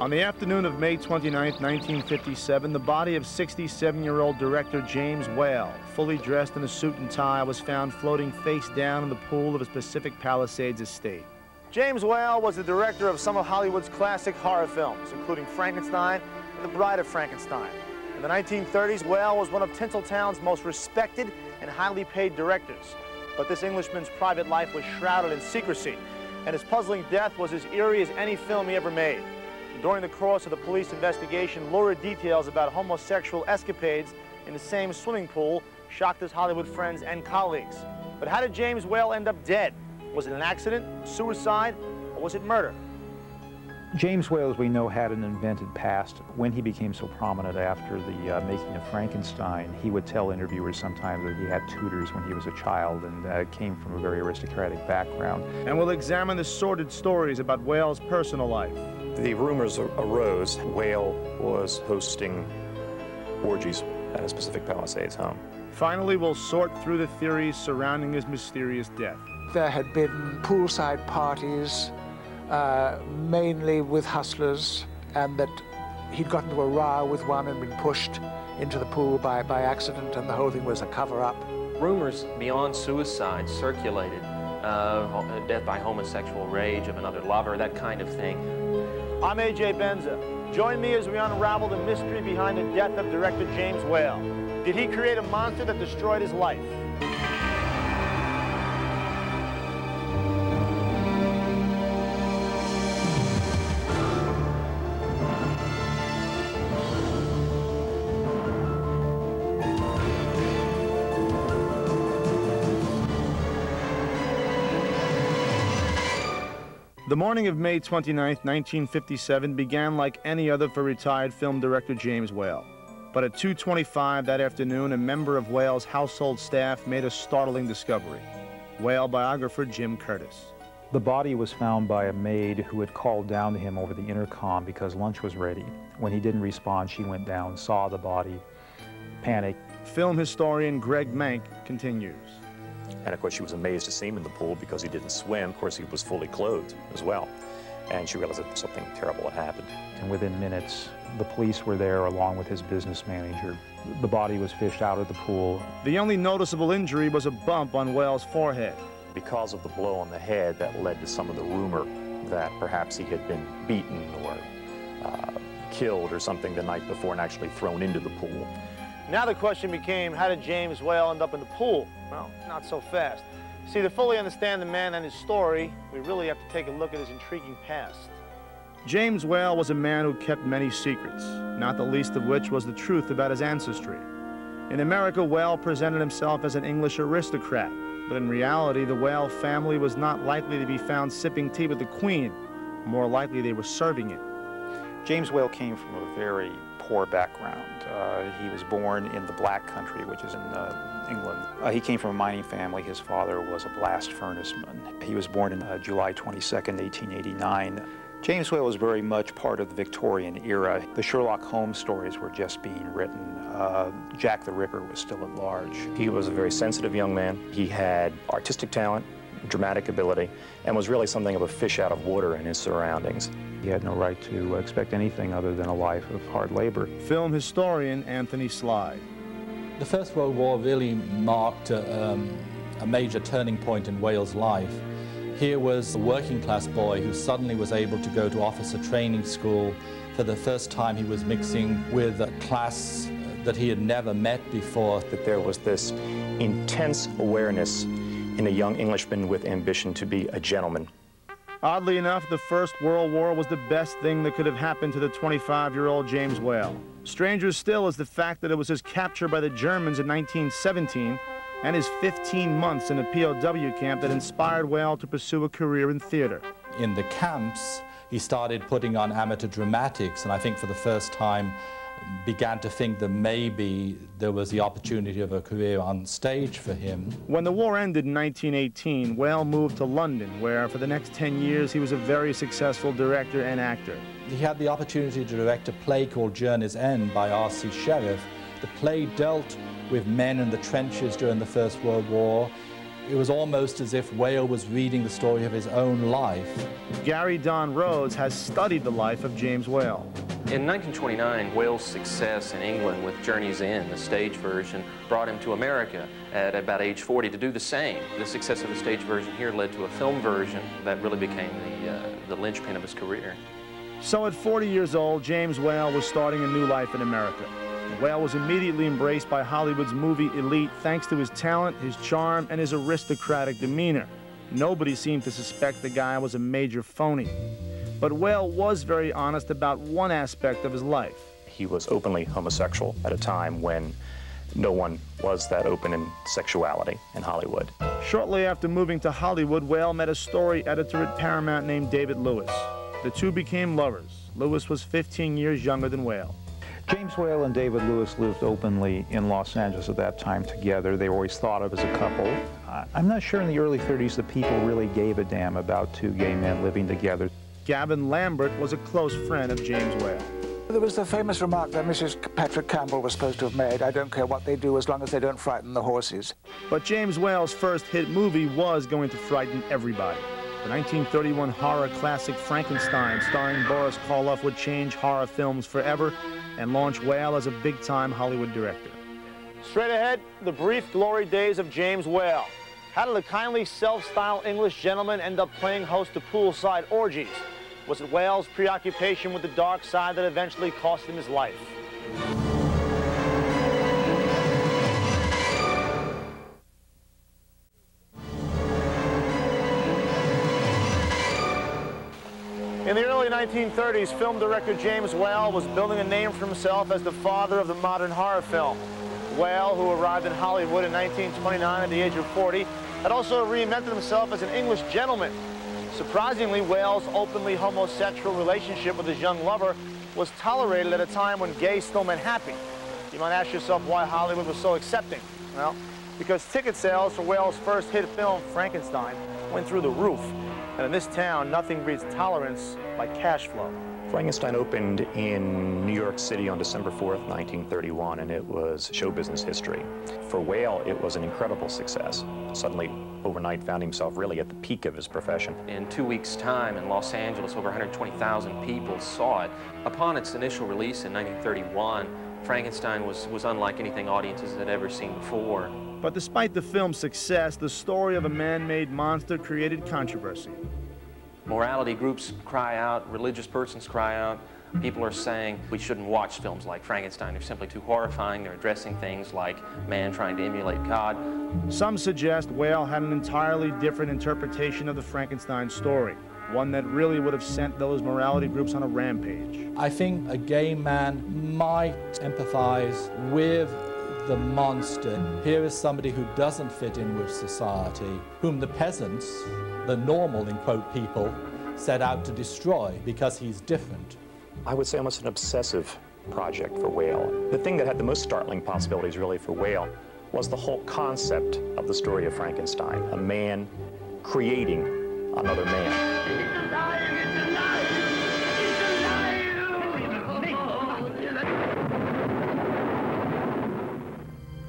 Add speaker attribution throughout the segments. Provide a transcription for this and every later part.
Speaker 1: On the afternoon of May 29, 1957, the body of 67-year-old director James Whale, fully dressed in a suit and tie, was found floating face down in the pool of his Pacific Palisades estate. James Whale was the director of some of Hollywood's classic horror films, including Frankenstein and The Bride of Frankenstein. In the 1930s, Whale was one of Tinseltown's most respected and highly paid directors. But this Englishman's private life was shrouded in secrecy, and his puzzling death was as eerie as any film he ever made. During the course of the police investigation, lurid details about homosexual escapades in the same swimming pool shocked his Hollywood friends and colleagues. But how did James Whale end up dead? Was it an accident, suicide, or was it murder?
Speaker 2: James Whale, as we know, had an invented past. When he became so prominent after the making of Frankenstein, he would tell interviewers sometimes that he had tutors when he was a child and came from a very aristocratic background.
Speaker 1: And we'll examine the sordid stories about Whale's personal life.
Speaker 3: The rumors arose Whale was hosting orgies at his Pacific Palisades home.
Speaker 1: Finally, we'll sort through the theories surrounding his mysterious death.
Speaker 4: There had been poolside parties, mainly with hustlers, and that he'd gotten into a row with one and been pushed into the pool by accident, and the whole thing was a cover-up.
Speaker 5: Rumors beyond suicide circulated, death by homosexual rage of another lover, that kind of thing.
Speaker 1: I'm A.J. Benza. Join me as we unravel the mystery behind the death of director James Whale. Did he create a monster that destroyed his life? The morning of May 29, 1957 began like any other for retired film director James Whale. But at 2:25 that afternoon, a member of Whale's household staff made a startling discovery. Whale biographer Jim Curtis.
Speaker 2: The body was found by a maid who had called down to him over the intercom because lunch was ready. When he didn't respond, she went down, saw the body, panicked.
Speaker 1: Film historian Greg Mank continues.
Speaker 3: And of course, she was amazed to see him in the pool because he didn't swim. Of course, he was fully clothed as well. And she realized that something terrible had happened.
Speaker 2: And within minutes, the police were there along with his business manager. The body was fished out of the pool.
Speaker 1: The only noticeable injury was a bump on Whale's forehead.
Speaker 3: Because of the blow on the head, that led to some of the rumor that perhaps he had been beaten or killed or something the night before and actually thrown into the pool.
Speaker 1: Now the question became, how did James Whale end up in the pool? Well, not so fast. See, to fully understand the man and his story, we really have to take a look at his intriguing past. James Whale was a man who kept many secrets, not the least of which was the truth about his ancestry. In America, Whale presented himself as an English aristocrat, but in reality, the Whale family was not likely to be found sipping tea with the Queen. More likely, they were serving it.
Speaker 2: James Whale came from a very poor background. He was born in the Black Country, which is in England. He came from a mining family. His father was a blast furnaceman. He was born on July 22nd, 1889. James Whale was very much part of the Victorian era. The Sherlock Holmes stories were just being written. Jack the Ripper was still at large.
Speaker 3: He was a very sensitive young man. He had artistic talent, dramatic ability, and was really something of a fish out of water in his surroundings.
Speaker 2: He had no right to expect anything other than a life of hard labor.
Speaker 1: Film historian Anthony Slide.
Speaker 6: The First World War really marked a major turning point in Whale's life. Here was a working-class boy who suddenly was able to go to officer training school. For the first time, he was mixing with a class that he had never met before.
Speaker 3: That there was this intense awareness in a young Englishman with ambition to be a gentleman.
Speaker 1: Oddly enough, the First World War was the best thing that could have happened to the 25-year-old James Whale. Stranger still is the fact that it was his capture by the Germans in 1917 and his 15 months in a POW camp that inspired Whale to pursue a career in theater.
Speaker 6: In the camps, he started putting on amateur dramatics, and I think for the first time began to think that maybe there was the opportunity of a career on stage for him.
Speaker 1: When the war ended in 1918, Whale moved to London, where for the next 10 years he was a very successful director and actor.
Speaker 6: He had the opportunity to direct a play called Journey's End by R.C. Sheriff. The play dealt with men in the trenches during the First World War. It was almost as if Whale was reading the story of his own life.
Speaker 1: Gary Don Rhodes has studied the life of James Whale.
Speaker 5: In 1929, Whale's success in England with Journey's End, the stage version, brought him to America at about age 40 to do the same. The success of the stage version here led to a film version that really became the linchpin of his career.
Speaker 1: So at 40 years old, James Whale was starting a new life in America. Whale was immediately embraced by Hollywood's movie elite thanks to his talent, his charm, and his aristocratic demeanor. Nobody seemed to suspect the guy was a major phony. But Whale was very honest about one aspect of his life.
Speaker 3: He was openly homosexual at a time when no one was that open in sexuality in Hollywood.
Speaker 1: Shortly after moving to Hollywood, Whale met a story editor at Paramount named David Lewis. The two became lovers. Lewis was 15 years younger than Whale.
Speaker 2: James Whale and David Lewis lived openly in Los Angeles at that time together. They were always thought of as a couple. I'm not sure in the early 30s that people really gave a damn about two gay men living together.
Speaker 1: Gavin Lambert was a close friend of James Whale.
Speaker 4: There was the famous remark that Mrs. Patrick Campbell was supposed to have made, "I don't care what they do as long as they don't frighten the horses."
Speaker 1: But James Whale's first hit movie was going to frighten everybody. The 1931 horror classic Frankenstein, starring Boris Karloff, would change horror films forever and launch Whale as a big-time Hollywood director. Straight ahead, the brief glory days of James Whale. How did a kindly, self-styled English gentleman end up playing host to poolside orgies? Was it Whale's preoccupation with the dark side that eventually cost him his life? In the early 1930s, film director James Whale was building a name for himself as the father of the modern horror film. Whale, who arrived in Hollywood in 1929 at the age of 40, had also reinvented himself as an English gentleman. Surprisingly, Whale's openly homosexual relationship with his young lover was tolerated at a time when gay still meant happy. You might ask yourself why Hollywood was so accepting. Well, because ticket sales for Whale's first hit film, Frankenstein, went through the roof. And in this town, nothing breeds tolerance like cash flow.
Speaker 3: Frankenstein opened in New York City on December 4th, 1931, and it was show business history. For Whale, it was an incredible success. Suddenly, overnight, found himself really at the peak of his profession.
Speaker 5: In 2 weeks' time in Los Angeles, over 120,000 people saw it. Upon its initial release in 1931, Frankenstein was unlike anything audiences had ever seen before.
Speaker 1: But despite the film's success, the story of a man-made monster created controversy.
Speaker 5: Morality groups cry out, religious persons cry out. People are saying we shouldn't watch films like Frankenstein. They're simply too horrifying. They're addressing things like man trying to emulate God.
Speaker 1: Some suggest Whale had an entirely different interpretation of the Frankenstein story, one that really would have sent those morality groups on a rampage.
Speaker 6: I think a gay man might empathize with the monster. Here is somebody who doesn't fit in with society, whom the peasants, the normal, in quote, people, set out to destroy because he's different.
Speaker 3: I would say almost an obsessive project for Whale. The thing that had the most startling possibilities really for Whale was the whole concept of the story of Frankenstein, a man creating another man.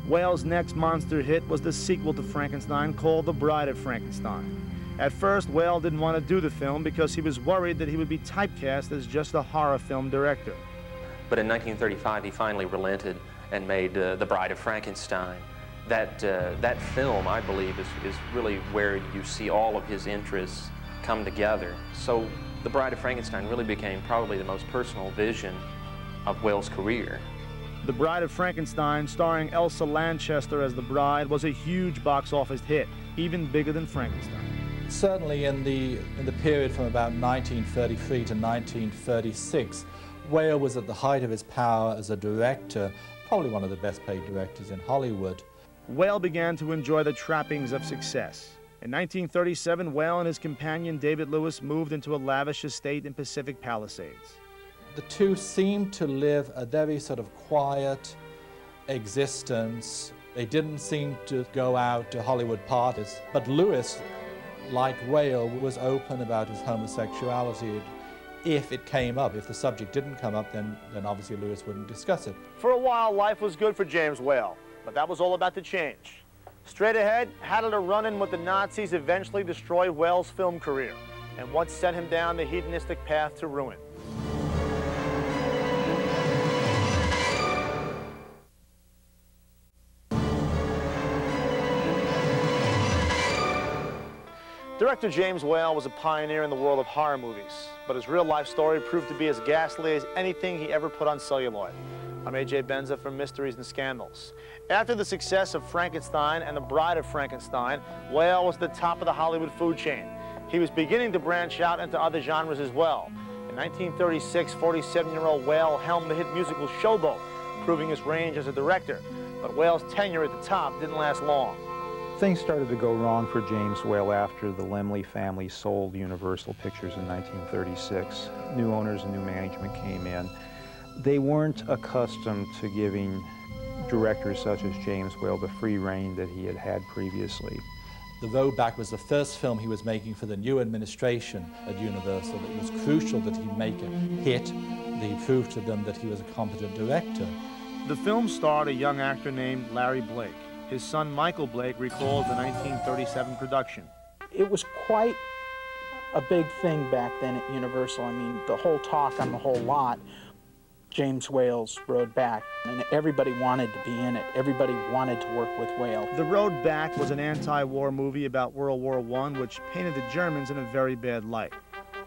Speaker 1: Whale's next monster hit was the sequel to Frankenstein called The Bride of Frankenstein. At first, Whale didn't want to do the film because he was worried that he would be typecast as just a horror film director.
Speaker 5: But in 1935, he finally relented and made The Bride of Frankenstein. That film, I believe, is really where you see all of his interests come together. So The Bride of Frankenstein really became probably the most personal vision of Whale's career.
Speaker 1: The Bride of Frankenstein, starring Elsa Lanchester as the bride, was a huge box office hit, even bigger than Frankenstein.
Speaker 6: Certainly in the period from about 1933 to 1936, Whale was at the height of his power as a director, probably one of the best paid directors in Hollywood.
Speaker 1: Whale began to enjoy the trappings of success. In 1937, Whale and his companion David Lewis moved into a lavish estate in Pacific Palisades.
Speaker 6: The two seemed to live a very sort of quiet existence. They didn't seem to go out to Hollywood parties. But Lewis, like Whale, was open about his homosexuality if it came up. If the subject didn't come up, then obviously Lewis wouldn't discuss it.
Speaker 1: For a while, life was good for James Whale, but that was all about to change. Straight ahead, how did a run-in with the Nazis eventually destroy Whale's film career? And what sent him down the hedonistic path to ruin? Director James Whale was a pioneer in the world of horror movies, but his real-life story proved to be as ghastly as anything he ever put on celluloid. I'm A.J. Benza from Mysteries and Scandals. After the success of Frankenstein and The Bride of Frankenstein, Whale was at the top of the Hollywood food chain. He was beginning to branch out into other genres as well. In 1936, 47-year-old Whale helmed the hit musical Showboat, proving his range as a director. But Whale's tenure at the top didn't last long.
Speaker 2: Things started to go wrong for James Whale after the Laemmle family sold Universal Pictures in 1936. New owners and new management came in. They weren't accustomed to giving directors such as James Whale the free rein that he had had previously.
Speaker 6: The Road Back was the first film he was making for the new administration at Universal. It was crucial that he make a hit, that he proved to them that he was a competent director.
Speaker 1: The film starred a young actor named Larry Blake. His son Michael Blake recalls the 1937 production.
Speaker 7: It was quite a big thing back then at Universal. I mean, the whole talk on the whole lot, James Whale's Road Back, and everybody wanted to be in it. Everybody wanted to work with Whale.
Speaker 1: The Road Back was an anti-war movie about World War I, which painted the Germans in a very bad light.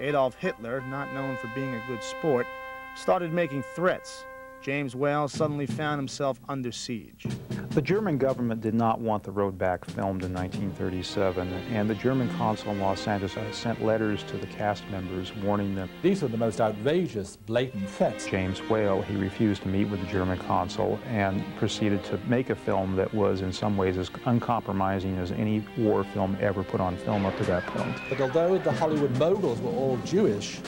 Speaker 1: Adolf Hitler, not known for being a good sport, started making threats. James Whale suddenly found himself under siege.
Speaker 2: The German government did not want The Road Back filmed in 1937, and the German consul in Los Angeles sent letters to the cast members warning them.
Speaker 6: These were the most outrageous, blatant threats.
Speaker 2: James Whale, he refused to meet with the German consul and proceeded to make a film that was in some ways as uncompromising as any war film ever put on film up to that point.
Speaker 6: But although the Hollywood moguls were all Jewish,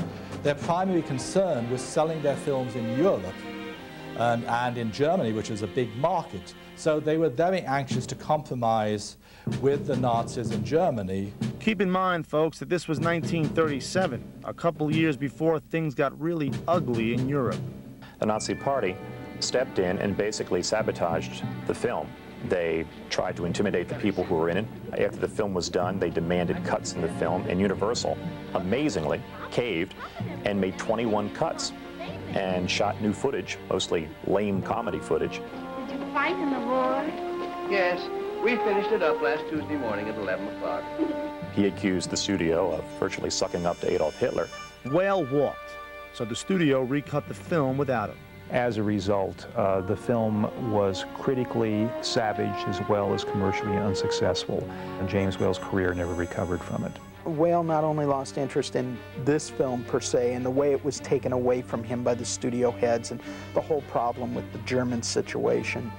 Speaker 6: their primary concern was selling their films in Europe and in Germany, which was a big market. So they were very anxious to compromise with the Nazis in Germany.
Speaker 1: Keep in mind, folks, that this was 1937, a couple years before things got really ugly in Europe.
Speaker 3: The Nazi Party stepped in and basically sabotaged the film. They tried to intimidate the people who were in it. After the film was done, they demanded cuts in the film, and Universal, amazingly, caved and made 21 cuts and shot new footage, mostly lame comedy footage.
Speaker 8: Did you fight in the war?
Speaker 9: Yes. We finished it up last Tuesday morning at 11 o'clock.
Speaker 3: He accused the studio of virtually sucking up to Adolf Hitler.
Speaker 1: Whale walked, so the studio recut the film without him.
Speaker 2: As a result, the film was critically savage as well as commercially unsuccessful, and James Whale's career never recovered from it.
Speaker 7: Whale not only lost interest in this film per se and the way it was taken away from him by the studio heads and the whole problem with the German situation,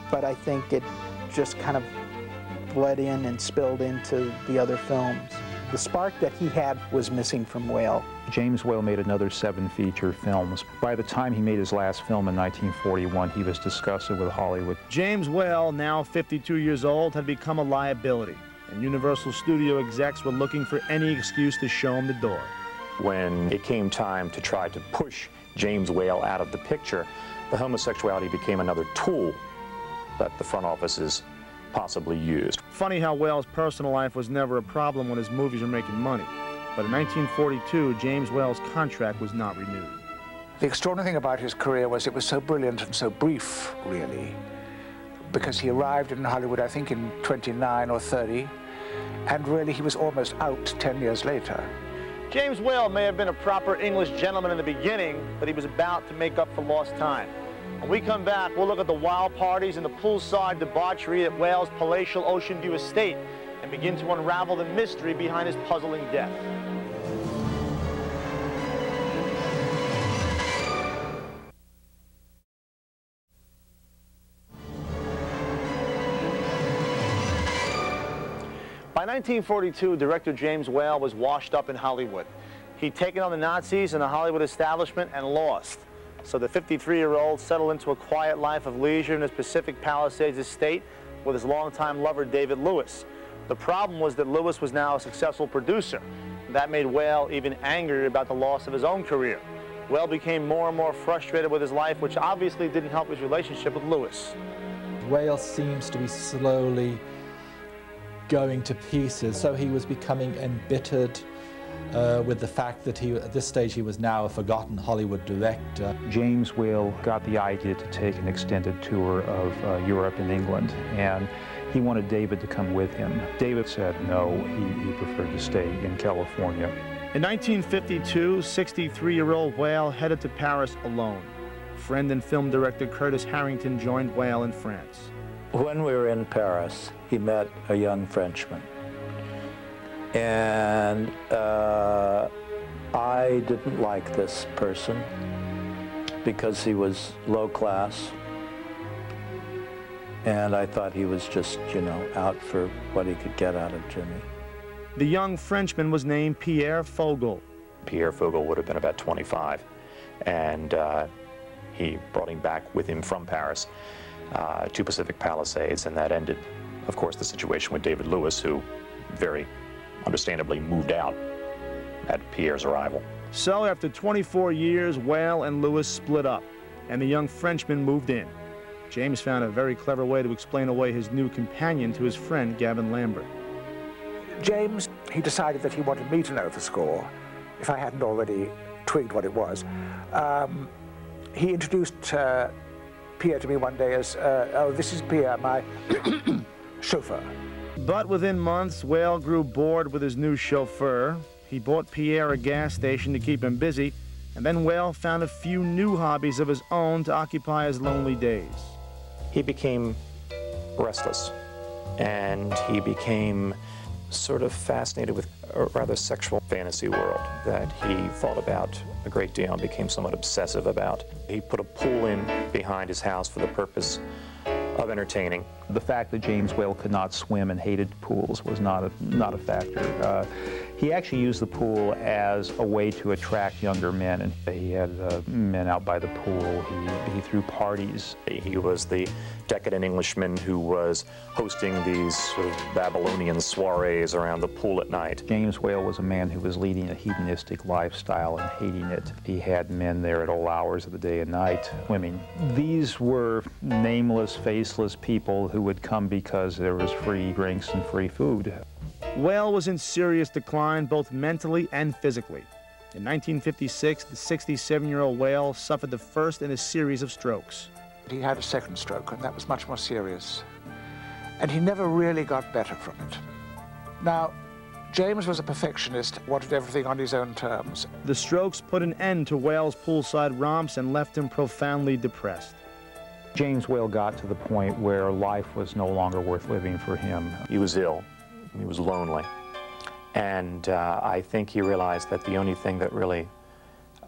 Speaker 7: but I think it just kind of bled in and spilled into the other films. The spark that he had was missing from Whale.
Speaker 2: James Whale made another 7 feature films. By the time he made his last film in 1941, he was disgusted with Hollywood.
Speaker 1: James Whale, now 52 years old, had become a liability, and Universal Studio execs were looking for any excuse to show him the door.
Speaker 3: When it came time to try to push James Whale out of the picture, the homosexuality became another tool that the front offices possibly used.
Speaker 1: Funny how Whale's personal life was never a problem when his movies were making money. But in 1942, James Whale's contract was not renewed.
Speaker 4: The extraordinary thing about his career was it was so brilliant and so brief, really, because he arrived in Hollywood, I think, in 29 or 30, and really he was almost out 10 years later.
Speaker 1: James Whale may have been a proper English gentleman in the beginning, but he was about to make up for lost time. When we come back, we'll look at the wild parties and the poolside debauchery at Whale's palatial Ocean View estate and begin to unravel the mystery behind his puzzling death. By 1942, director James Whale was washed up in Hollywood. He'd taken on the Nazis and the Hollywood establishment and lost. So the 53-year-old settled into a quiet life of leisure in his Pacific Palisades estate with his longtime lover, David Lewis. The problem was that Lewis was now a successful producer. That made Whale even angrier about the loss of his own career. Whale became more and more frustrated with his life, which obviously didn't help his relationship with Lewis.
Speaker 6: Wales seems to be slowly going to pieces, so he was becoming embittered with the fact that at this stage he was now a forgotten Hollywood director.
Speaker 2: James Whale got the idea to take an extended tour of Europe and England, and he wanted David to come with him. David said no, he preferred to stay in California.
Speaker 1: In 1952, 63-year-old Whale headed to Paris alone. Friend and film director Curtis Harrington joined Whale in France.
Speaker 10: When we were in Paris, he met a young Frenchman. And I didn't like this person because he was low class. And I thought he was just, you know, out for what he could get out of Jimmy.
Speaker 1: The young Frenchman was named Pierre Fogel.
Speaker 3: Pierre Fogel would have been about 25, and he brought him back with him from Paris to Pacific Palisades, and that ended, of course, the situation with David Lewis, who very understandably moved out at Pierre's arrival.
Speaker 1: So after 24 years, Whale and Lewis split up, and the young Frenchman moved in. James found a very clever way to explain away his new companion to his friend Gavin Lambert.
Speaker 4: James, he decided that he wanted me to know the score, if I hadn't already twigged what it was. He introduced Pierre to me one day as, oh, this is Pierre, my chauffeur.
Speaker 1: But within months, Whale grew bored with his new chauffeur. He bought Pierre a gas station to keep him busy, and then Whale found a few new hobbies of his own to occupy his lonely days.
Speaker 3: He became restless, and he became sort of fascinated with a rather sexual fantasy world that he thought about a great deal and became somewhat obsessive about. He put a pool in behind his house for the purpose of entertaining.
Speaker 2: The fact that James Whale could not swim and hated pools was not a factor. He actually used the pool as a way to attract younger men, and he had men out by the pool. He threw parties.
Speaker 3: He was the decadent Englishman who was hosting these sort of Babylonian soirees around the pool at night.
Speaker 2: James Whale was a man who was leading a hedonistic lifestyle and hating it. He had men there at all hours of the day and night swimming. These were nameless, faceless people who would come because there was free drinks and free food.
Speaker 1: Whale was in serious decline both mentally and physically. In 1956, the 67-year-old Whale suffered the first in a series of strokes.
Speaker 4: He had a second stroke, and that was much more serious. And he never really got better from it. Now, James was a perfectionist, wanted everything on his own terms.
Speaker 1: The strokes put an end to Whale's poolside romps and left him profoundly depressed.
Speaker 2: James Whale got to the point where life was no longer worth living for him.
Speaker 3: He was ill. He was lonely. And I think he realized that the only thing that really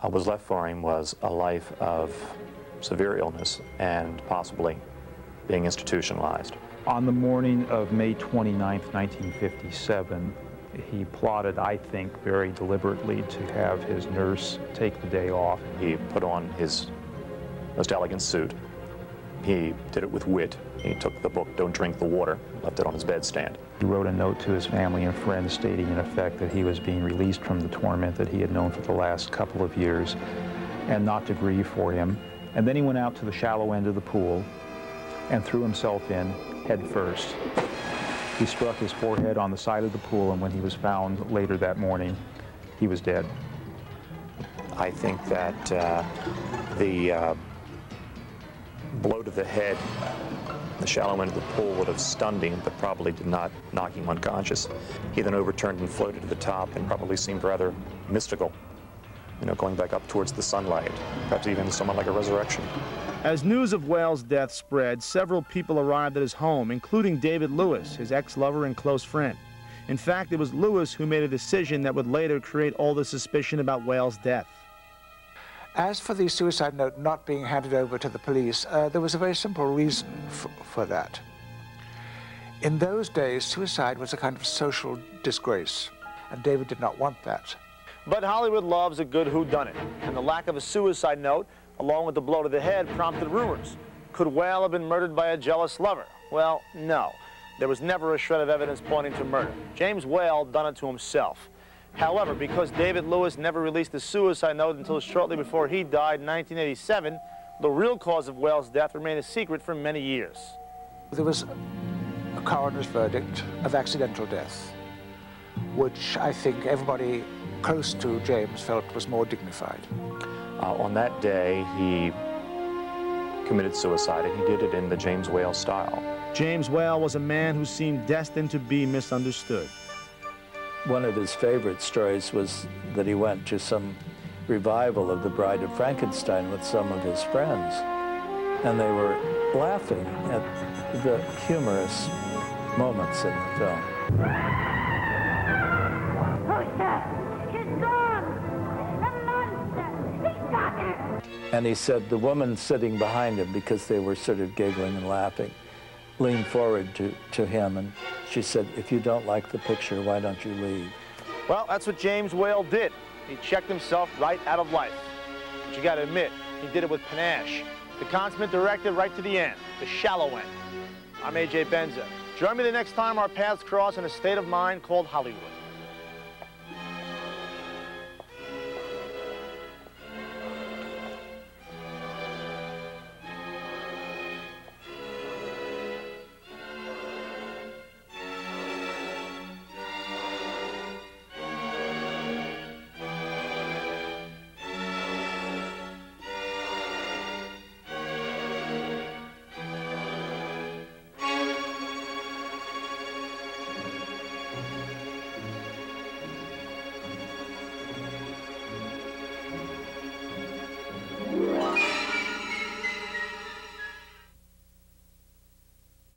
Speaker 3: was left for him was a life of severe illness and possibly being institutionalized.
Speaker 2: On the morning of May 29th, 1957, he plotted, I think, very deliberately to have his nurse take the day off.
Speaker 3: He put on his most elegant suit. He did it with wit. He took the book, Don't Drink the Water, left it on his bedstand.
Speaker 2: He wrote a note to his family and friends stating, in effect, that he was being released from the torment that he had known for the last couple of years and not to grieve for him. And then he went out to the shallow end of the pool and threw himself in head first. He struck his forehead on the side of the pool, and when he was found later that morning, he was dead.
Speaker 3: I think that the blow to the head, the shallow end of the pool would have stunned him, but probably did not knock him unconscious. He then overturned and floated to the top and probably seemed rather mystical, you know, going back up towards the sunlight, perhaps even somewhat like a resurrection.
Speaker 1: As news of Whale's death spread, several people arrived at his home, including David Lewis, his ex-lover and close friend. In fact, it was Lewis who made a decision that would later create all the suspicion about Whale's death.
Speaker 4: As for the suicide note not being handed over to the police, there was a very simple reason for that. In those days, suicide was a kind of social disgrace, and David did not want that.
Speaker 1: But Hollywood loves a good whodunit, and the lack of a suicide note, along with the blow to the head, prompted rumors. Could Whale have been murdered by a jealous lover? Well, no. There was never a shred of evidence pointing to murder. James Whale done it to himself. However, because David Lewis never released the suicide note until shortly before he died in 1987, the real cause of Whale's death remained a secret for many years.
Speaker 4: There was a coroner's verdict of accidental death, which I think everybody close to James felt was more dignified.
Speaker 3: On that day, he committed suicide, and he did it in the James Whale style.
Speaker 1: James Whale was a man who seemed destined to be misunderstood.
Speaker 10: One of his favorite stories was that he went to some revival of The Bride of Frankenstein with some of his friends, and they were laughing at the humorous moments in the film.
Speaker 8: She's gone! The monster! He's got her!
Speaker 10: And he said the woman sitting behind him, because they were sort of giggling and laughing, leaned forward to him, and she said, "If you don't like the picture, why don't you leave?"
Speaker 1: Well, that's what James Whale did. He checked himself right out of life. But you got to admit, he did it with panache. The consummate director right to the end, the shallow end. I'm A.J. Benza. Join me the next time our paths cross in a state of mind called Hollywood.